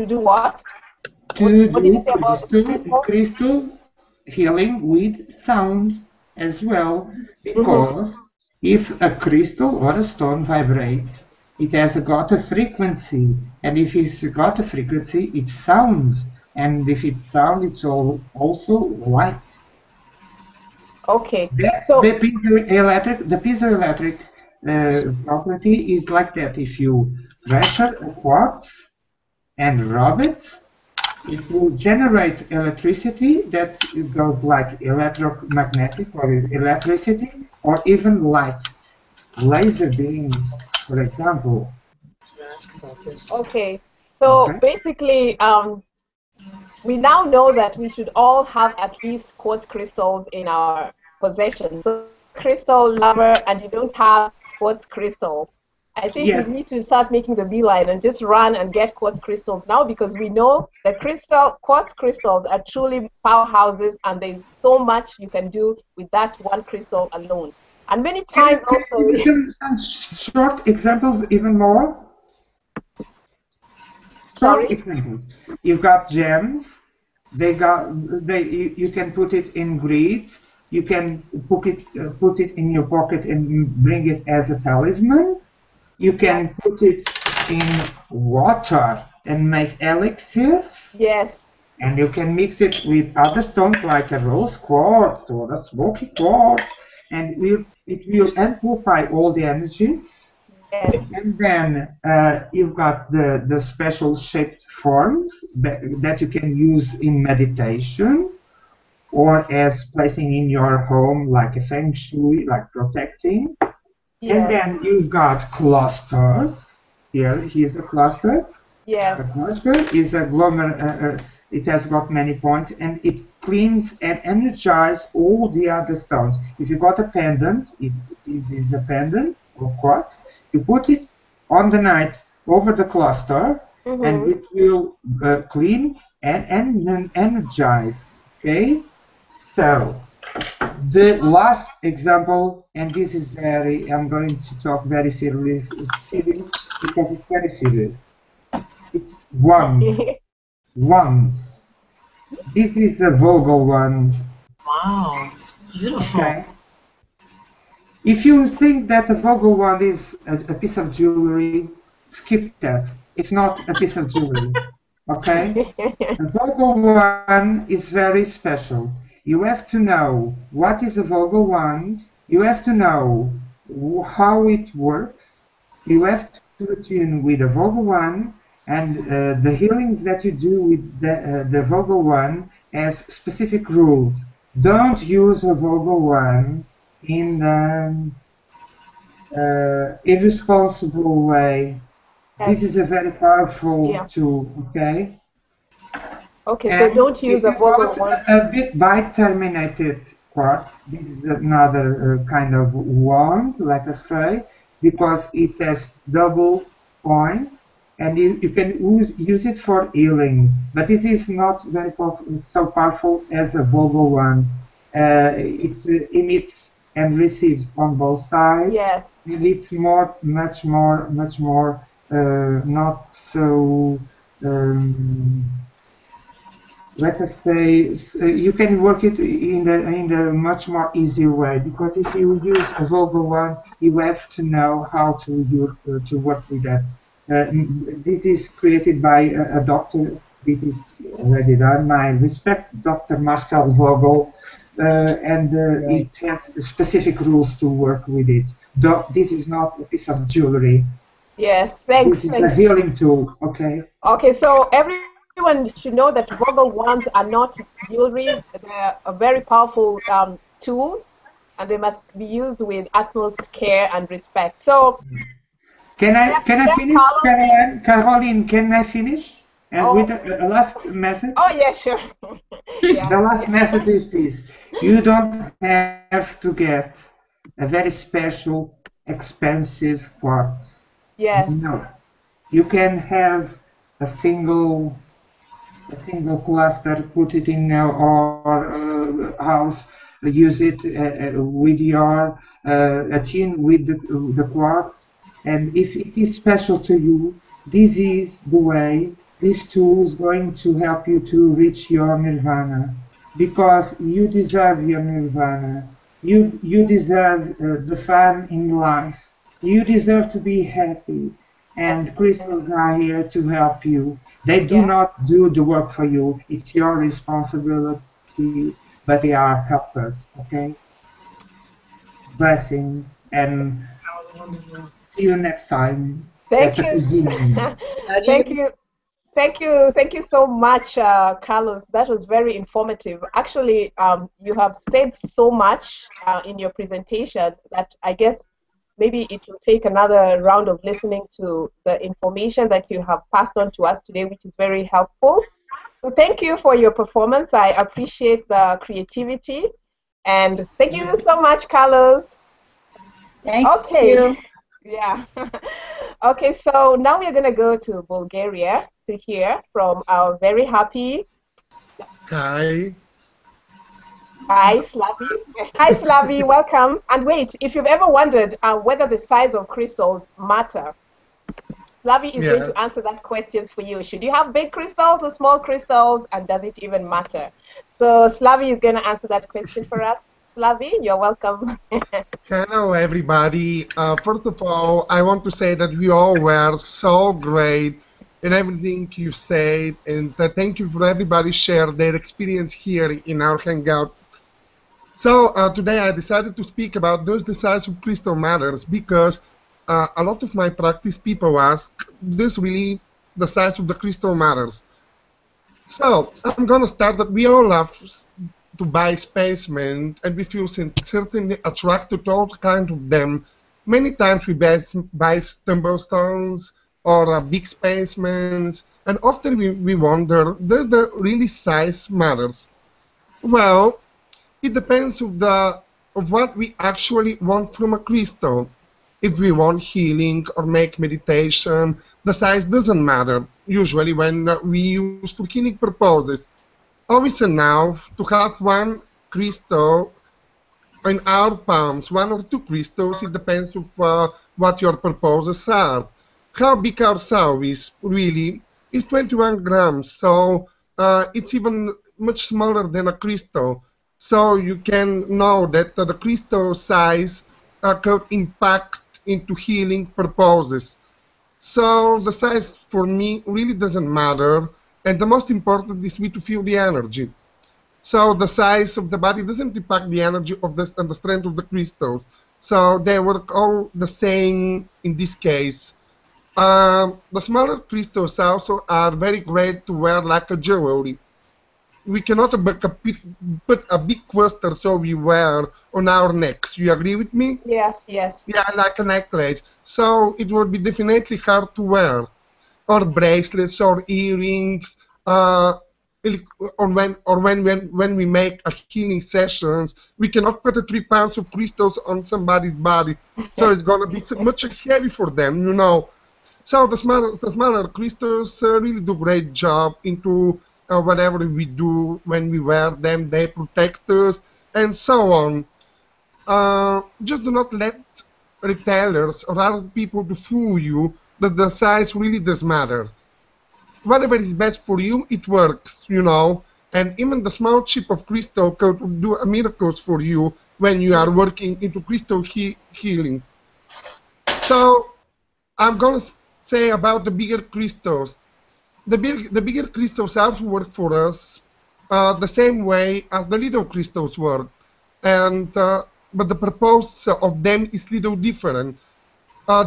do what? to What did you do say about the tuning fork? crystal healing with sound as well, Mm-hmm. because if a crystal or a stone vibrates, it has got a frequency, and if it's got a frequency, it sounds, and if it sounds, it's also light. Okay. The So piezoelectric property is like that. If you pressure a quartz and rub it, it will generate electricity that goes like electromagnetic or electricity or even light, laser beams, for example. okay. So Okay. basically, we now know that we should all have at least quartz crystals in our possession. So crystal lover and you don't have quartz crystals, I think we Yes, need to start making the beeline and just run and get quartz crystals now, because we know that quartz crystals are truly powerhouses and there's so much you can do with that one crystal alone. And many times also... Some short examples, even more? Short examples. You've got gems. You can put it in grids. You can put it in your pocket and bring it as a talisman. You can put it in water and make elixirs. Yes. And you can mix it with other stones like a rose quartz or a smoky quartz, and it will amplify all the energies. Yes. And then you've got the special shaped forms that you can use in meditation or as placing in your home like a feng shui, like protecting. Yes. And then you've got clusters. Here's a cluster. Yes. A cluster is a it has got many points, and it cleans and energizes all the other stones. If you got a pendant, it is a pendant of quartz. You put it on the night over the cluster, and it will clean and energize. Okay? So, the last example, and this is I'm going to talk very serious because it's very serious. It's wands. This is a Vogel wand. Wow, beautiful. Okay. If you think that a Vogel wand is a piece of jewelry, skip that. It's not a piece of jewelry. Okay? A Vogel wand is very special. You have to know what is a Vogel wand. You have to know how it works. You have to attune with a Vogel wand, and the healings that you do with the Vogel wand has specific rules. Don't use a Vogel wand in an irresponsible way. Yes. This is a very powerful tool, okay? Okay, and so don't use a Vogel wand. A bit bite-terminated quartz. This is another kind of wand, let us say, because it has double points, and you can use it for healing. But it is not very so powerful as a Vogel wand. It emits and receives on both sides. Yes. And it's much more, not so. Let us say you can work it in the much more easier way, because if you use a Vogel wand, you have to know how to work with that. This is created by a doctor. This is already done. I respect Dr. Marcel Vogel, and it has specific rules to work with it. This is not a piece of jewelry. Yes, thanks. This is a healing tool. Okay. Okay, so everyone should know that Vogel wands are not jewelry. They're very powerful tools, and they must be used with utmost care and respect. So, can I finish, Caroline? Can I finish? And with a last message? Oh, yeah, sure. Yeah. The last message is this. You don't have to get a very special, expensive quartz. Yes. No. You can have a single cluster, put it in your house, use it with your attune with the quartz, and if it is special to you, this is the way. This tool is going to help you to reach your nirvana, because you deserve your nirvana. You deserve the fun in life. You deserve to be happy. And crystals are here to help you. They do not do the work for you. It's your responsibility, but they are helpers, okay? Blessings, and see you next time. Thank you. Thank you so much, Carlos. That was very informative. Actually, you have said so much in your presentation that I guess maybe it will take another round of listening to the information that you have passed on to us today, which is very helpful. So thank you for your performance. I appreciate the creativity. And thank you so much, Carlos. Thank you. Yeah. Okay, so now we're going to go to Bulgaria to hear from our very happy Hi. Hi, Slavi. Hi, Slavi. Welcome. And wait, if you've ever wondered whether the size of crystals matter, Slavi is going Yeah. to answer that question for you. Should you have big crystals or small crystals, and does it even matter? So Slavi is going to answer that question for us. Slavi, you're welcome. Hello, everybody. First of all, I want to say that we all were so great in everything you said, and thank you for everybody share their experience here in our hangout. So today I decided to speak about does the size of crystal matters because a lot of my practice people ask, does really the size of the crystal matters? So I'm gonna start that we all love to buy spacemen, and we feel certainly attracted to all kinds of them. Many times we buy tumblestones or big spacemen, and often we wonder, does the really size matters? Well, it depends of what we actually want from a crystal. If we want healing or make meditation, the size doesn't matter, usually when we use for healing purposes. Always enough to have one crystal in our palms, one or two crystals, it depends of what your purposes are. How big our soul is, really, is 21 grams, so it's even much smaller than a crystal. So you can know that the crystal size could impact into healing purposes. So the size for me really doesn't matter, and the most important is we to feel the energy. So the size of the body doesn't impact the energy of and the strength of the crystals. So they work all the same in this case. The smaller crystals also are very great to wear like a jewelry. We cannot put a big cluster so we wear on our necks. You agree with me? Yes, yes. Yeah, like a necklace. So it would be definitely hard to wear. Or bracelets or earrings. When we make a healing sessions, we cannot put 3 pounds of crystals on somebody's body. So it's going to be much heavy for them, you know. So the smaller crystals really do a great job into whatever we do when we wear them. They protect us and so on. Just do not let retailers or other people to fool you that the size really does matter. Whatever is best for you, it works, you know. And even the small chip of crystal could do miracles for you when you are working into crystal healing. So I'm going to say about the bigger crystals. The bigger crystals also work for us the same way as the little crystals work, and but the purpose of them is little different.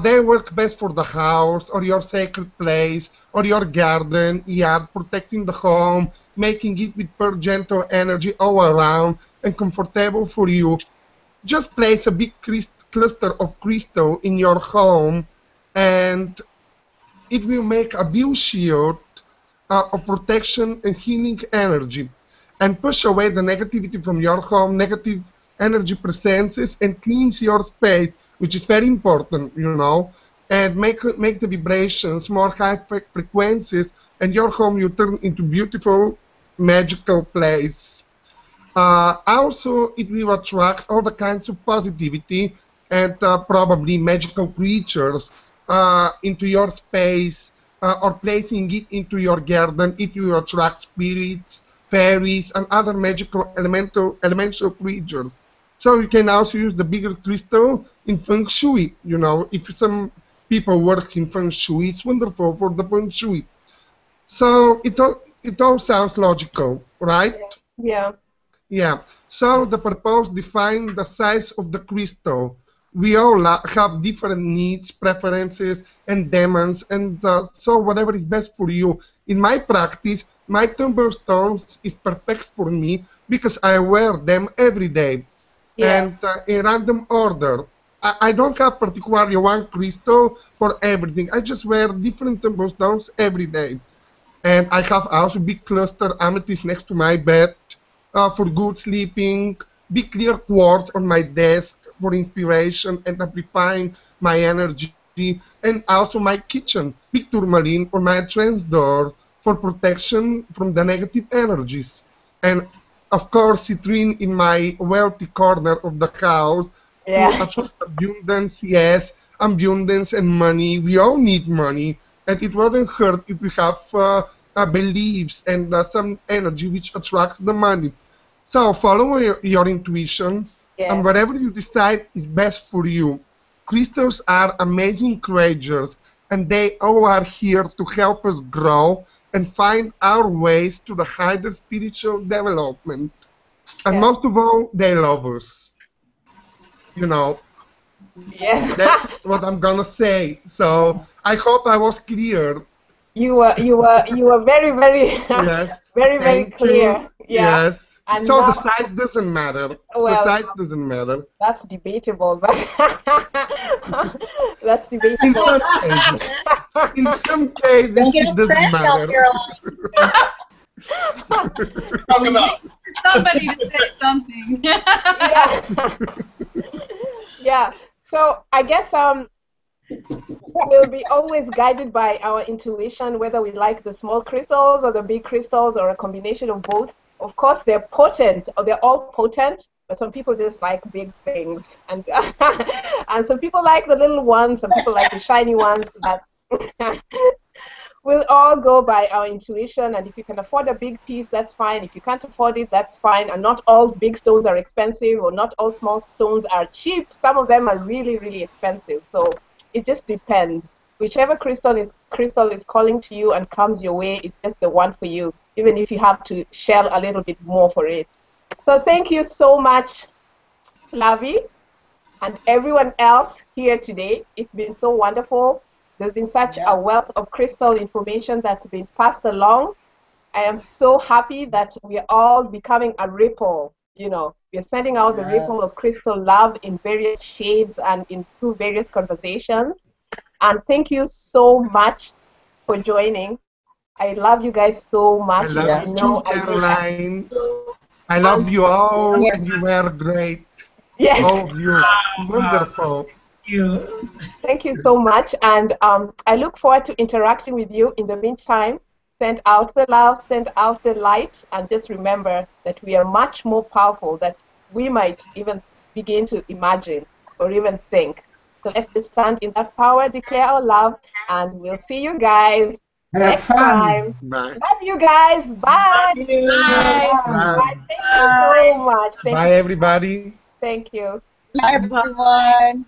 They work best for the house or your sacred place or your garden, yard, protecting the home, making it with pure gentle energy all around and comfortable for you. Just place a big cluster of crystal in your home, and it will make a view shield of protection and healing energy, and push away the negativity from your home, negative energy presences, and cleans your space, which is very important, you know, and make the vibrations more high frequencies, and your home you turn into beautiful, magical place. Also, it will attract all the kinds of positivity and probably magical creatures into your space, or placing it into your garden. It will attract spirits, fairies, and other magical elemental creatures. So you can also use the bigger crystal in feng shui. You know, if some people work in feng shui, it's wonderful for the feng shui. So it all sounds logical, right? Yeah. Yeah. So the purpose defines the size of the crystal. We all have different needs, preferences, and demands, and so whatever is best for you. In my practice, my tumblestones is perfect for me because I wear them every day, and in random order. I don't have particularly one crystal for everything. I just wear different tumblestones every day. And I have also big cluster amethyst next to my bed for good sleeping, big clear quartz on my desk for inspiration and amplifying my energy, and also my kitchen, big tourmaline on my entrance door for protection from the negative energies. And of course, citrine in my wealthy corner of the house to attract abundance. Yes, abundance and money. We all need money, and it wouldn't hurt if we have beliefs and some energy which attracts the money. So follow your intuition, and whatever you decide is best for you. Crystals are amazing creatures, and they all are here to help us grow and find our ways to the higher spiritual development. And most of all, they love us. You know. Yes. That's what I'm gonna say. So I hope I was clear. You were very, very, very clear. Yeah. Yes. And so the size doesn't matter. Well, the size doesn't matter. That's debatable, but that's debatable. In some cases, it doesn't matter. Talk about somebody to say something. Yeah. So I guess we'll be always guided by our intuition, whether we like the small crystals or the big crystals or a combination of both. Of course, they're potent, or they're all potent, but some people just like big things, and and some people like the little ones, some people like the shiny ones. But we'll all go by our intuition, and if you can afford a big piece, that's fine. If you can't afford it, that's fine. And not all big stones are expensive, or not all small stones are cheap. Some of them are really, really expensive. So it just depends. Whichever crystal is calling to you and comes your way is just the one for you, even if you have to shell a little bit more for it. So thank you so much, Lavi, and everyone else here today. It's been so wonderful. There's been such a wealth of crystal information that's been passed along. I am so happy that we are all becoming a ripple. You know, we're sending out the ripple of crystal love in various shades and in through various conversations. And thank you so much for joining. I love you guys so much. I love you too, Caroline. I love you all, and you were great. Yes. All of you. Wonderful. Thank you so much. And I look forward to interacting with you. In the meantime, send out the love, send out the light, and just remember that we are much more powerful than we might even begin to imagine or even think. So let's just stand in that power, declare our love, and we'll see you guys next time. Bye. Love you guys. Bye. Bye. Bye. Thank you so much. Bye, everybody. Thank you. Bye, everyone.